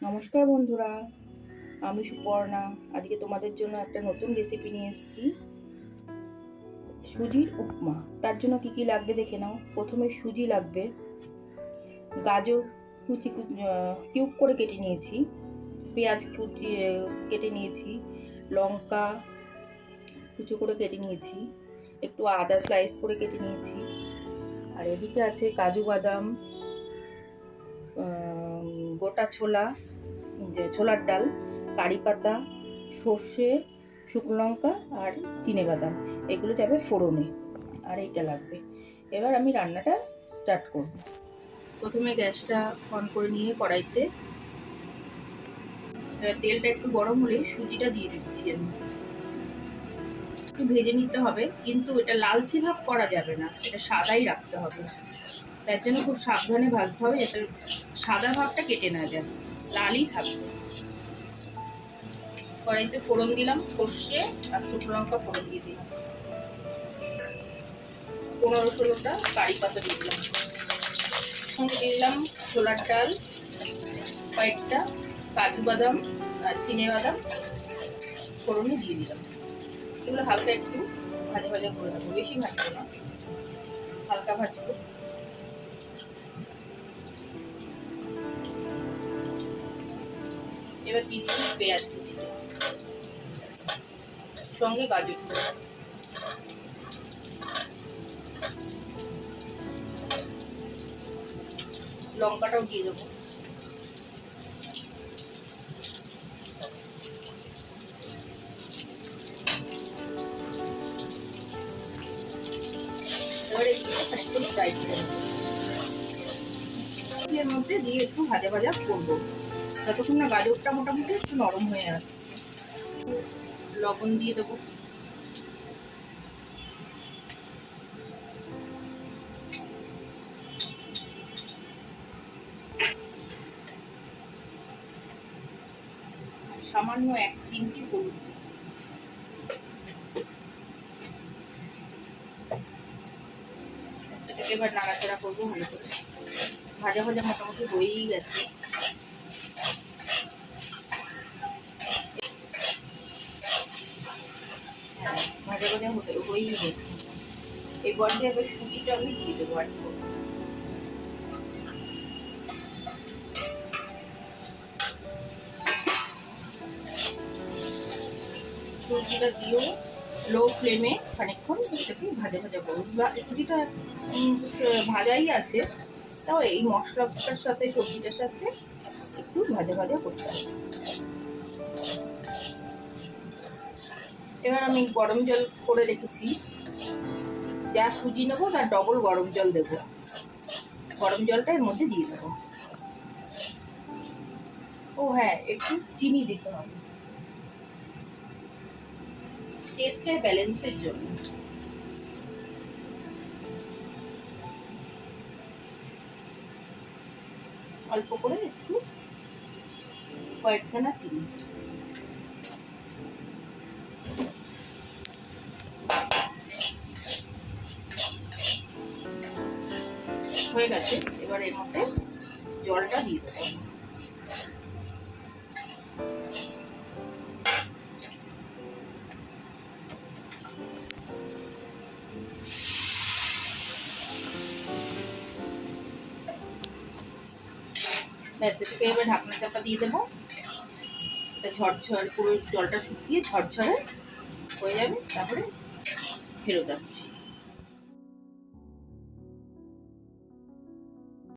নমস্কার বন্ধুরা, আমি সুপর্ণা। আজকে তোমাদের জন্য একটা নতুন রেসিপি নিয়ে এসেছি, সুজির উপমা। তার জন্য কি কি লাগবে দেখে নাও। প্রথমে সুজি লাগবে, গাজর কুচি কিউব করে কেটে নিয়েছি, পেঁয়াজ কুচি কেটে নিয়েছি, লঙ্কা কুচো করে কেটে নিয়েছি, একটু আদা স্লাইস করে কেটে নিয়েছি। আর এদিকে আছে কাজু বাদাম, গোটা ছোলা, ছোলার ডাল, কারি পাতা, সর্ষে, শুকনো লঙ্কা আর চিনেবাদাম। এগুলো যাবে ফোড়নে। আর এইটা লাগবে। এবার আমি রান্নাটা স্টার্ট করব। প্রথমে গ্যাসটা অন করে নিয়ে কড়াইতে এবার তেলটা একটু গরম হলে সুজিটা দিয়ে দিচ্ছি আমি। একটু ভেজে নিতে হবে, কিন্তু এটা লালচে ভাব করা যাবে না, এটা সাদাই রাখতে হবে। তার জন্য খুব সাবধানে ভাজতে হবে যাতে সাদা ভাবটা কেটে না যায়, লালই থাকবে। কড়াইতে ফোড়ন দিলাম, সর্ষে আর শুকনো লঙ্কা ফোড়ন দিয়ে দিলাম, 15-16টা কারি পাতা দিয়ে দিলাম, সঙ্গে দিয়ে দিলাম ছোলার ডাল, কয়েকটা কাজু বাদাম আর চিনে বাদাম ফোড়নে দিয়ে দিলাম। এগুলো হালকা একটু ভাজা ভাজা করে নেবো, বেশি ভাজবো না, হালকা ভাজবো। এবার দিয়ে দিলাম পেঁয়াজ কুচি, সঙ্গে গাজর, লঙ্কাটাও দিয়ে দেবো। এবারে একটু ফ্রাই করে নেবো, এর মধ্যে দিয়ে একটু ভাজা ভাজা করবো যতক্ষণ না গাজরটা মোটামুটি একটু নরম হয়ে আসছে। লবণ দিয়ে দেবো, সামান্য 1 চিমটি হলুদ। এবার নাড়াচাড়া করবো ভালো করে। ভাজা ভাজা মোটামুটি হয়েই গেছে। ভাজা ভাজা হয়েই গেছে। এই পর্যায়ে এবার সুজিটা আমি দিয়ে দেবো। আর সুজিটা দিয়েও লো ফ্লেমে খানিকক্ষণ এটাকে ভাজা ভাজা করবো। সুজিটা ভাজাই আছে, তাও এই মশলাটার সাথে সবজিটার সাথে একটু ভাজা ভাজা করতে হবে। এবার আমি গরম জল করে রেখেছি, যা সুজি নেবো তার ডবল গরম জল দেবো। গরম জলটা এর মধ্যে দিয়ে দেবো। ও হ্যাঁ, একটু চিনি দিতে হবে টেস্টের ব্যালেন্সের জন্য। অল্প করে একটু কয়েকখানা চিনি। হয়ে গেছে। এবার এর মধ্যে জলটা দিয়ে দেবো। ব্যাস, এটাকে এবার ঢাকনা চাপা দিয়ে দেবো। এটা ঝরঝর পুরো জলটা শুকিয়ে ঝরঝরে হয়ে যাবে, তারপরে ফেরত আসছি।